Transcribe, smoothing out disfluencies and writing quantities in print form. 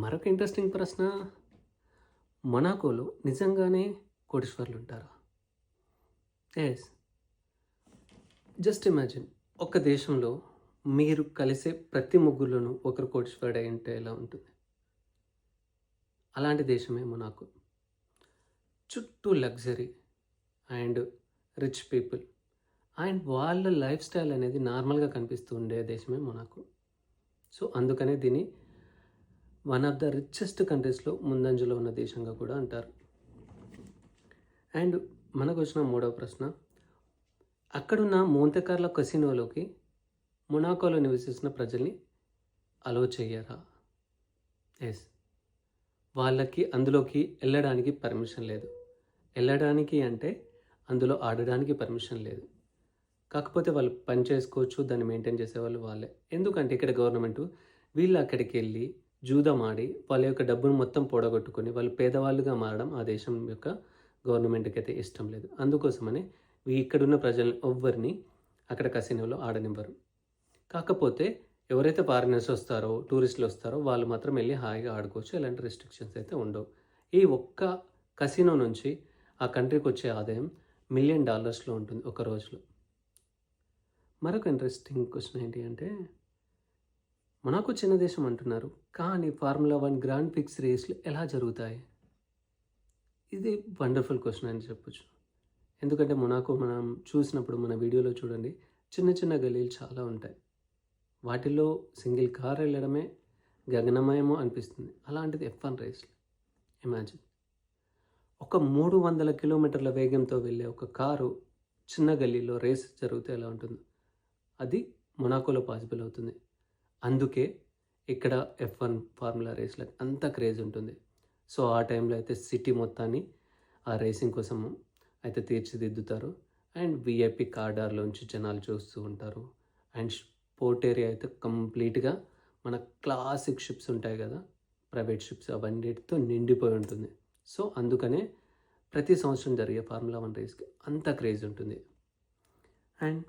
మరొక ఇంట్రెస్టింగ్ ప్రశ్న, మొనాకోలో నిజంగానే కోటీశ్వరులు ఉంటారా? ఎస్. జస్ట్ ఇమాజిన్, ఒక దేశంలో మీరు కలిసే ప్రతి ముగ్గురులోనూ ఒకరు కోటీశ్వరుడు అయి ఉంటే ఎలా ఉంటుంది? అలాంటి దేశమే మొనాకో. చుట్టూ luxury and rich people and వాళ్ళ లైఫ్ స్టైల్ అనేది నార్మల్గా కనిపిస్తూ ఉండే దేశమే మొనాకో. సో అందుకనే దీన్ని వన్ ఆఫ్ ద రిచెస్ట్ కంట్రీస్లో ముందంజలో ఉన్న దేశంగా కూడా అంటారు. అండ్ మనకు వచ్చిన మూడవ ప్రశ్న, అక్కడున్న మోంతే కార్లో కసినోలోకి మొనాకోలో నివసిస్తున్న ప్రజల్ని అలో చెయ్యరా? ఎస్. వాళ్ళకి అందులోకి వెళ్ళడానికి పర్మిషన్ లేదు. వెళ్ళడానికి అంటే అందులో ఆడడానికి పర్మిషన్ లేదు. కాకపోతే వాళ్ళు పని చేసుకోవచ్చు, దాన్ని మెయింటైన్ చేసేవాళ్ళు వాళ్ళే. ఎందుకంటే ఇక్కడ గవర్నమెంట్ వీళ్ళు అక్కడికి వెళ్ళి జూదం ఆడి వాళ్ళ యొక్క డబ్బును మొత్తం పొడగొట్టుకొని వాళ్ళు పేదవాళ్ళుగా మారడం ఆ దేశం యొక్క గవర్నమెంట్కి అయితే ఇష్టం లేదు. అందుకోసమనే ఇక్కడున్న ప్రజలను ఎవ్వరిని అక్కడ కసినోలో ఆడనివ్వరు. కాకపోతే ఎవరైతే ఫారినర్స్ వస్తారో, టూరిస్టులు వస్తారో వాళ్ళు మాత్రం వెళ్ళి హాయిగా ఆడుకోవచ్చు. ఎలాంటి రెస్ట్రిక్షన్స్ అయితే ఉండవు. ఈ ఒక్క కసినో నుంచి ఆ కంట్రీకి వచ్చే ఆదాయం $1 మిలియన్ ఉంటుంది ఒక రోజులో. మరొక ఇంట్రెస్టింగ్ క్వశ్చన్ ఏంటి అంటే, మొనాకో చిన్న దేశం అంటున్నారు, కానీ ఫార్ములా 1 గ్రాండ్ ప్రిక్స్ రేస్లు ఎలా జరుగుతాయి? ఇది వండర్ఫుల్ క్వశ్చన్ అని చెప్పొచ్చు. ఎందుకంటే మొనాకో మనం చూసినప్పుడు మన వీడియోలో చూడండి, చిన్న చిన్న గలీలు చాలా ఉంటాయి. వాటిల్లో సింగిల్ కార్ వెళ్ళడమే గగనమయమో అనిపిస్తుంది. అలాంటిది F1 రేస్లు. ఇమాజిన్, ఒక 300 కిలోమీటర్ల వేగంతో వెళ్ళే ఒక కారు చిన్న గల్లీలో రేస్ జరిగితే ఎలా ఉంటుందో అది మొనాకోలో పాసిబుల్ అవుతుంది. అందుకే ఇక్కడ F1 ఫార్ములా రేస్లకు అంత క్రేజ్ ఉంటుంది. సో ఆ టైంలో అయితే సిటీ మొత్తాన్ని ఆ రేసింగ్ కోసం అయితే తీర్చిదిద్దుతారు. అండ్ విఐపి కార్డార్లోంచి జనాలు చూస్తూ ఉంటారు. అండ్ పోర్ట్ ఏరియా అయితే కంప్లీట్గా మన క్లాసిక్ షిప్స్ ఉంటాయి కదా, ప్రైవేట్ షిప్స్, అవన్నిటితో నిండిపోయి ఉంటుంది. సో అందుకనే ప్రతి సంవత్సరం జరిగే ఫార్ములా 1 రేస్కి అంత క్రేజ్ ఉంటుంది. అండ్